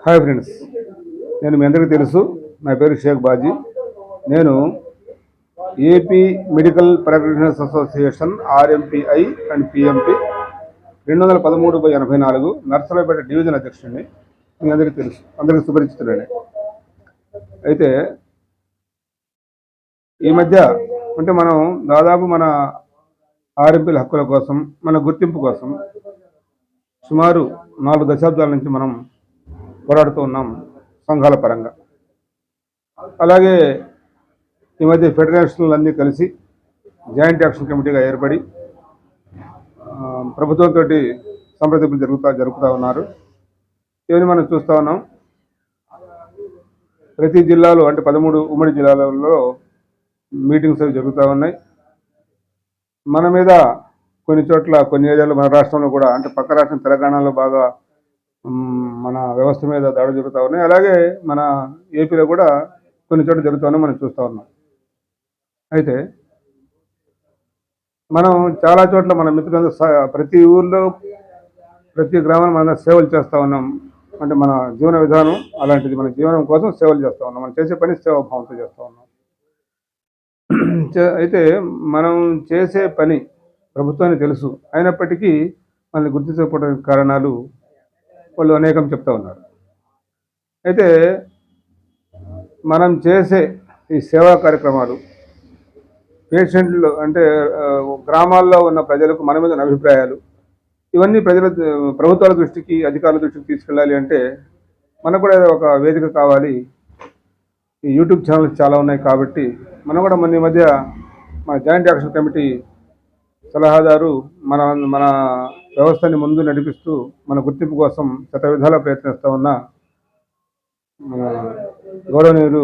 Hi friends, నేను మీ అందరికీ తెలుసు. నా పేరు షేక్ బాజీ. నేను AP medical practitioners association RMPI and PMP 213/84 Narasaraopet division అధ్యక్షుడిని. మీ అందరికీ తెలుసు, అందరికీ సుపరిచితుడని. అయితే ఈ మధ్య అంటే మనం దాదాపు మన ఆర్ఎంపీల హక్కుల కోసం, మన గుర్తింపు కోసం సుమారు 4 దశాబ్దాల నుంచి మనం పోరాడుతూ ఉన్నాం సంఘాల పరంగా. అలాగే ఈ మధ్య ఫెడరేషన్లు అన్నీ కలిసి జాయింట్ యాక్షన్ కమిటీగా ఏర్పడి ప్రభుత్వంతో సంప్రదింపులు జరుపుతూ ఉన్నారు. ఇవన్నీ మనం చూస్తూ ఉన్నాం. ప్రతి జిల్లాలో అంటే 13 ఉమ్మడి జిల్లాలలో మీటింగ్స్ అవి జరుగుతూ ఉన్నాయి. మన మీద కొన్ని చోట్ల, కొన్ని ఏరియాలో, మన రాష్ట్రంలో కూడా, అంటే పక్క రాష్ట్రం తెలంగాణలో బాగా మన వ్యవస్థ మీద దాడులు జరుగుతూ ఉన్నాయి. అలాగే మన ఏపీలో కూడా కొన్ని చోట్ల జరుగుతూ ఉన్నాయి, మనం చూస్తూ ఉన్నాం. అయితే మనం చాలా చోట్ల మన మిత్రులందరూ ప్రతి ఊర్లో, ప్రతి గ్రామంలో మనం సేవలు చేస్తూ ఉన్నాం. అంటే మన జీవన విధానం అలాంటిది. మన జీవనం కోసం సేవలు చేస్తూ ఉన్నాం. మనం చేసే పని సేవాభావంతో చేస్తూ ఉన్నాం. అయితే మనం చేసే పని ప్రభుత్వానికి తెలుసు, అయినప్పటికీ మనల్ని గుర్తించకపోవడానికి కారణాలు వాళ్ళు అనేకం చెప్తూ ఉన్నారు. అయితే మనం చేసే ఈ సేవా కార్యక్రమాలు పేషెంట్లు, అంటే గ్రామాల్లో ఉన్న ప్రజలకు మన మీద ఉన్న అభిప్రాయాలు, ఇవన్నీ ప్రభుత్వాల దృష్టికి, అధికారుల దృష్టికి తీసుకెళ్ళాలి అంటే మనకు కూడా ఒక వేదిక కావాలి. ఈ యూట్యూబ్ ఛానల్స్ చాలా ఉన్నాయి కాబట్టి మనం కూడా ఈ మధ్య మన జాయింట్ యాక్షన్ కమిటీ సలహాదారు మన వ్యవస్థని ముందు నడిపిస్తూ మన గుర్తింపు కోసం శతవిధాలా ప్రయత్నిస్తూ ఉన్న మన గౌరవనీయులు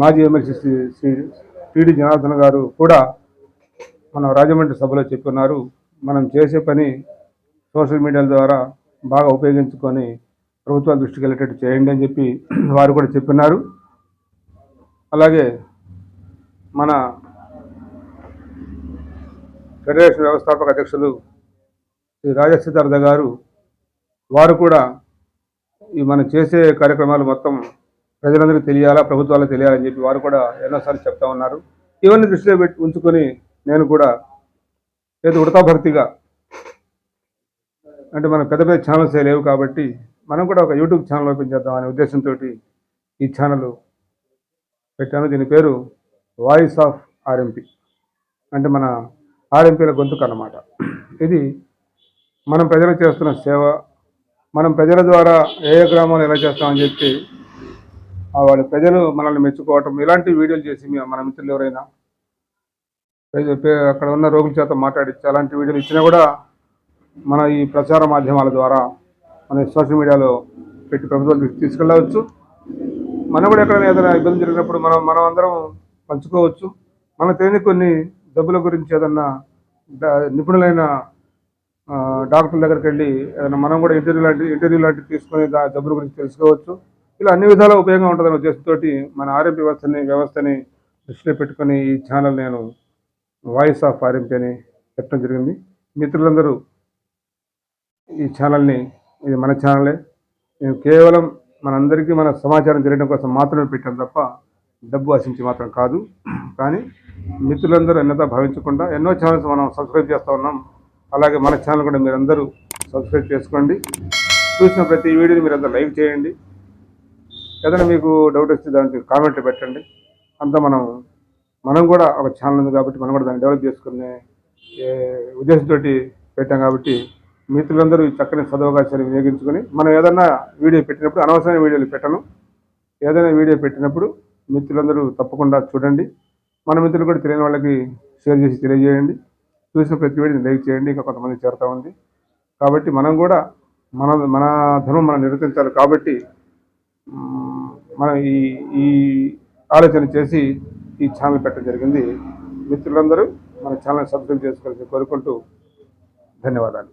మాజీ ఎమ్మెల్సీ శ్రీ టీడీ జనార్దన్ గారు కూడా మన రాజమండ్రి సభలో చెప్పున్నారు. మనం చేసే పని సోషల్ మీడియాల ద్వారా బాగా ఉపయోగించుకొని ప్రభుత్వాల దృష్టికి వెళ్ళేటట్టు చేయండి అని చెప్పి వారు కూడా చెప్పినారు. అలాగే మన ఫెడరేషన్ వ్యవస్థాపక అధ్యక్షులు శ్రీ రాజసిద్ధార్థ గారు, వారు కూడా ఈ మనం చేసే కార్యక్రమాలు మొత్తం ప్రజలందరికీ తెలియాలా, ప్రభుత్వాలకు తెలియాలని చెప్పి వారు కూడా ఎన్నోసార్లు చెప్తా ఉన్నారు. ఇవన్నీ దృష్టిలో ఉంచుకొని నేను కూడా ఏదో ఉడతాభక్తిగా, అంటే మన పెద్ద పెద్ద ఛానల్స్ లేవు కాబట్టి మనం కూడా ఒక యూట్యూబ్ ఛానల్ ఓపెన్ చేద్దాం అనే ఉద్దేశంతో ఈ ఛానల్ పెట్టాను. దీని పేరు వాయిస్ ఆఫ్ ఆర్ఎంపీ, అంటే మన ఆర్ఎంపీల గొంతుకు అన్నమాట. ఇది మనం ప్రజలకు చేస్తున్న సేవ. మనం ప్రజల ద్వారా ఏ గ్రామంలో ఎలా చేస్తామని చెప్పి వాళ్ళు ప్రజలు మనల్ని మెచ్చుకోవటం, ఇలాంటి వీడియోలు చేసి మన మిత్రులు ఎవరైనా అక్కడ ఉన్న రోగుల చేత మాట్లాడించి అలాంటి వీడియోలు ఇచ్చినా కూడా మన ఈ ప్రచార మాధ్యమాల ద్వారా, మన సోషల్ మీడియాలో పెట్టి ప్రభుత్వాలు తీసుకెళ్ళవచ్చు. మనం కూడా ఎక్కడైనా ఏదైనా ఇబ్బంది జరిగినప్పుడు మనం అందరం పంచుకోవచ్చు. మనకు తెలియని కొన్ని జబ్బుల గురించి ఏదన్నా నిపుణులైన డాక్టర్ల దగ్గరికి వెళ్ళి ఏదైనా మనం కూడా ఇంటర్వ్యూ లాంటివి తీసుకొని జబ్బుల గురించి తెలుసుకోవచ్చు. ఇలా అన్ని విధాలా ఉపయోగంగా ఉంటుందనే ఉద్దేశంతో మన ఆర్ఎంపీ వ్యవస్థని దృష్టిలో పెట్టుకొని ఈ ఛానల్ నేను వాయిస్ ఆఫ్ ఆర్ఎంపీ అని చెప్పడం జరిగింది. మిత్రులందరూ ఈ ఛానల్ని, ఇది మన ఛానలే, నేను కేవలం మనందరికీ మన సమాచారం తెలియడం కోసం మాత్రమే పెట్టాను తప్ప డబ్బు ఆశించి మాత్రం కాదు. కానీ మిత్రులందరూ అన్యతా భావించకుండా ఎన్నో ఛానల్స్ మనం సబ్స్క్రైబ్ చేస్తూ ఉన్నాం. అలాగే మన ఛానల్ కూడా మీరందరూ సబ్స్క్రైబ్ చేసుకోండి. చూసిన ప్రతి వీడియోని మీరందరూ లైక్ చేయండి. ఏదైనా మీకు డౌట్ వస్తే దానికి కామెంట్లు పెట్టండి. అంతా మనం కూడా ఒక ఛానల్ ఉంది కాబట్టి మనం కూడా దాన్ని డెవలప్ చేసుకునే ఉద్దేశంతో పెట్టాం. కాబట్టి మిత్రులందరూ ఈ చక్కని సదవకాశాన్ని వినియోగించుకొని మనం ఏదైనా వీడియో పెట్టినప్పుడు, అనవసరమైన వీడియోలు పెట్టను, ఏదైనా వీడియో పెట్టినప్పుడు మిత్రులందరూ తప్పకుండా చూడండి. మన మిత్రులు కూడా తెలియని వాళ్ళకి షేర్ చేసి తెలియజేయండి. చూసిన ప్రతి వీడియోని లైక్ చేయండి. ఇంకా కొంతమంది చేరుతూ ఉంది కాబట్టి మనం కూడా మన ధర్మం మనం నిర్వర్తించాలి. కాబట్టి మనం ఈ ఆలోచన చేసి ఈ ఛానల్ పెట్టడం జరిగింది. మిత్రులందరూ మన ఛానల్ సబ్స్క్రైబ్ చేసుకోవాలని కోరుకుంటూ ధన్యవాదాలు.